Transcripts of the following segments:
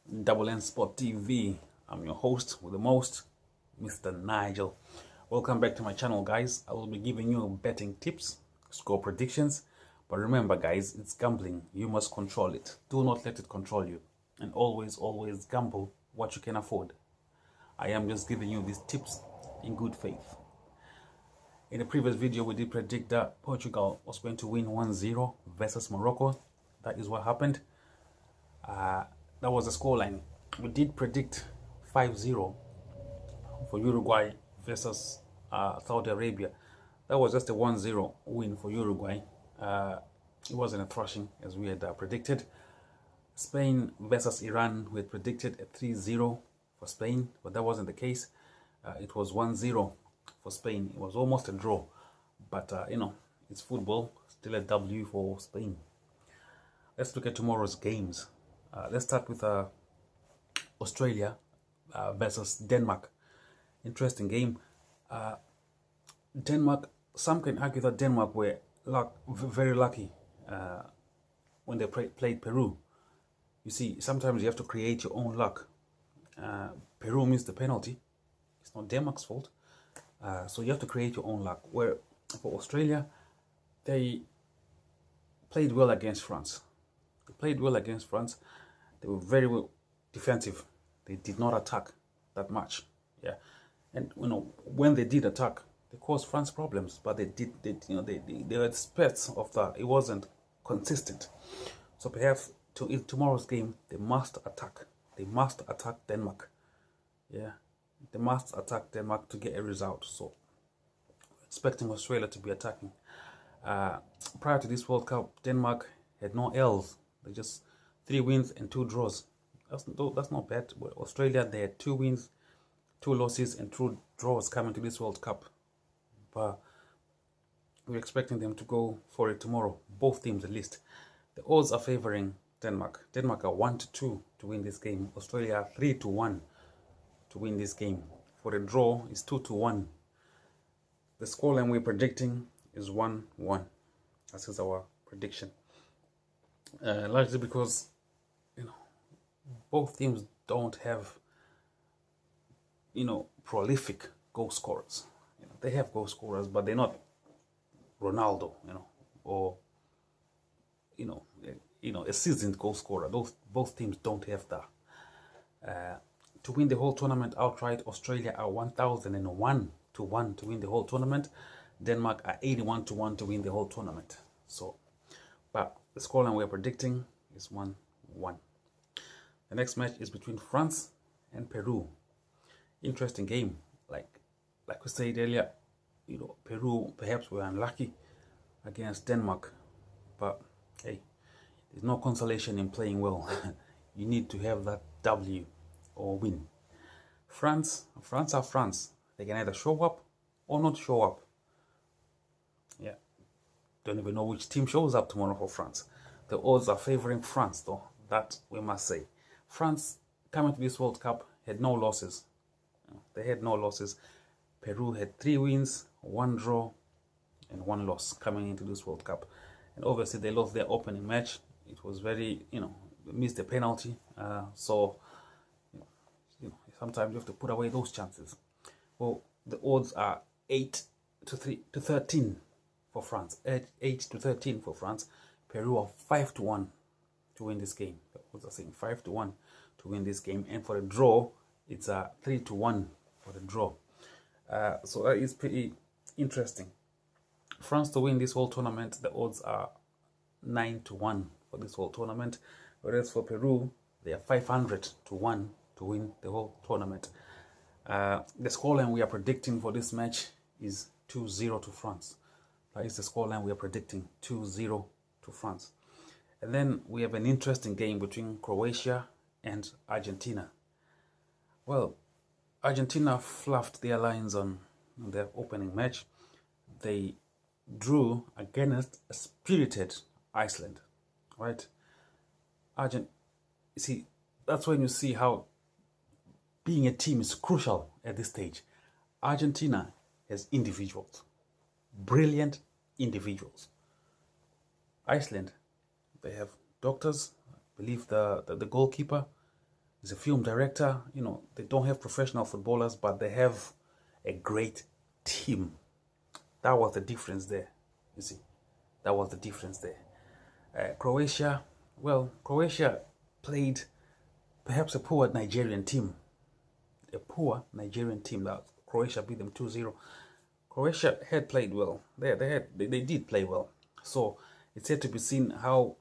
Double N Sport TV. I'm your host with the most, Mr. Nigel. Welcome back to my channel, guys. I will be giving you betting tips, score predictions. But remember, guys, it's gambling. You must control it. Do not let it control you. And always gamble what you can afford. I am just giving you these tips in good faith. In the previous video, we did predict that Portugal was going to win 1-0 versus Morocco. That is what happened. That was the scoreline. We did predict 5-0 for Uruguay versus Saudi Arabia. That was just a 1-0 win for Uruguay. It wasn't a thrashing as we had predicted. Spain versus Iran, we had predicted a 3-0 for Spain, but that wasn't the case. It was 1-0 for Spain. It was almost a draw, but it's football. Still a W for Spain. Let's look at tomorrow's games. Let's start with Australia versus Denmark. Interesting game. Denmark, some can argue that Denmark were very lucky when they played Peru. You see, sometimes you have to create your own luck. Peru missed the penalty. It's not Denmark's fault. So you have to create your own luck. Where for Australia, they played well against France. They were very well defensive. They did not attack that much. Yeah, and when they did attack, they caused France problems. But they had spurts of that. It wasn't consistent. So perhaps in tomorrow's game, they must attack. They must attack Denmark. Yeah, they must attack Denmark to get a result. So expecting Australia to be attacking. Prior to this World Cup, Denmark had no L's. They just 3 wins and 2 draws. That's not bad. But Australia, they had 2 wins, 2 losses, and 2 draws coming to this World Cup. But we're expecting them to go for it tomorrow. Both teams, at least. The odds are favoring Denmark. Denmark are 1-2 to win this game. Australia are 3-1 to win this game. For the draw, it's 2-1. The scoreline we're predicting is 1-1. That is our prediction. Largely because both teams don't have prolific goal scorers. They have goal scorers, but they're not Ronaldo, or a seasoned goal scorer. Both teams don't have that. To win the whole tournament outright, Australia are 1,001 to 1 to win the whole tournament. Denmark are 81 to 1 to win the whole tournament. But the scoreline we're predicting is 1-1. The next match is between France and Peru. Interesting game. Like we said earlier, Peru perhaps were unlucky against Denmark. But hey, there's no consolation in playing well. You need to have that W or win. France are France. They can either show up or not show up. Yeah. Don't even know which team shows up tomorrow for France. The odds are favoring France, though. That we must say. France, coming to this World Cup, had no losses. They had no losses. Peru had 3 wins, 1 draw, and 1 loss coming into this World Cup. And obviously, they lost their opening match. It was very, they missed the penalty. So, sometimes you have to put away those chances. Well, the odds are 8-13 for France. 8-13 for France. Peru are 5-1 to win this game. The odds are saying 5-1 to win this game. And for the draw, it's 3-1 for the draw. So that is pretty interesting. France to win this whole tournament, the odds are 9-1 for this whole tournament. Whereas for Peru, they are 500 to 1 to win the whole tournament. The scoreline we are predicting for this match is 2-0 to France. That is the scoreline we are predicting, 2-0 to France. And then we have an interesting game between Croatia and Argentina. Well, Argentina fluffed their lines on their opening match. They drew against a spirited Iceland, right? See, that's when you see how being a team is crucial at this stage. Argentina has individuals, brilliant individuals. Iceland, they have doctors. I believe the goalkeeper He's a film director. You know, they don't have professional footballers, but they have a great team. That was the difference there. You see, that was the difference there. Croatia, well, Croatia played perhaps a poor Nigerian team. A poor Nigerian team. That Croatia beat them 2-0. Croatia had played well. They did play well. So it's yet to be seen how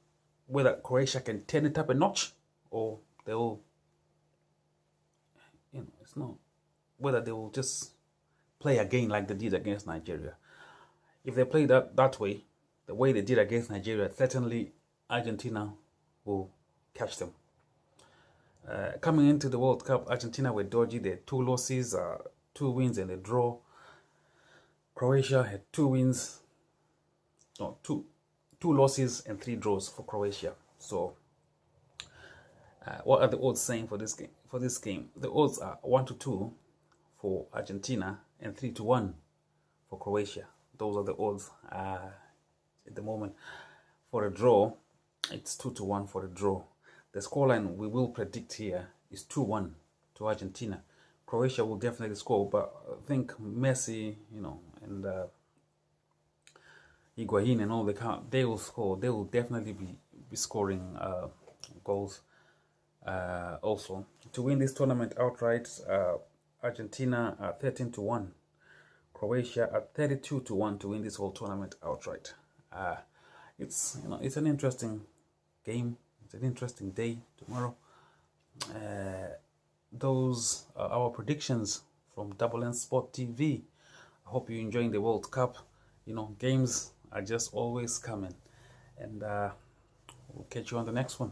whether Croatia can turn it up a notch, or they will, you know, it's not whether they will just play again like they did against Nigeria. If they play that way, the way they did against Nigeria, certainly Argentina will catch them. Coming into the World Cup, Argentina were dodgy. They had 2 losses, 2 wins and a draw. Croatia had 2 wins, no, two losses and 3 draws for Croatia. So, what are the odds saying for this game? The odds are 1-2 for Argentina and 3-1 for Croatia. Those are the odds at the moment. For a draw, it's 2-1 for the draw. The scoreline we will predict here is 2-1 to Argentina. Croatia will definitely score, but I think Messi, you know, and Higuain and all they will score. They will definitely be scoring goals. Also, to win this tournament outright, Argentina are 13-1. Croatia at 32-1 to win this whole tournament outright. It's an interesting game. It's an interesting day tomorrow. Those are our predictions from Double N Sport TV. I hope you're enjoying the World Cup. You know, games are just always coming, and we'll catch you on the next one.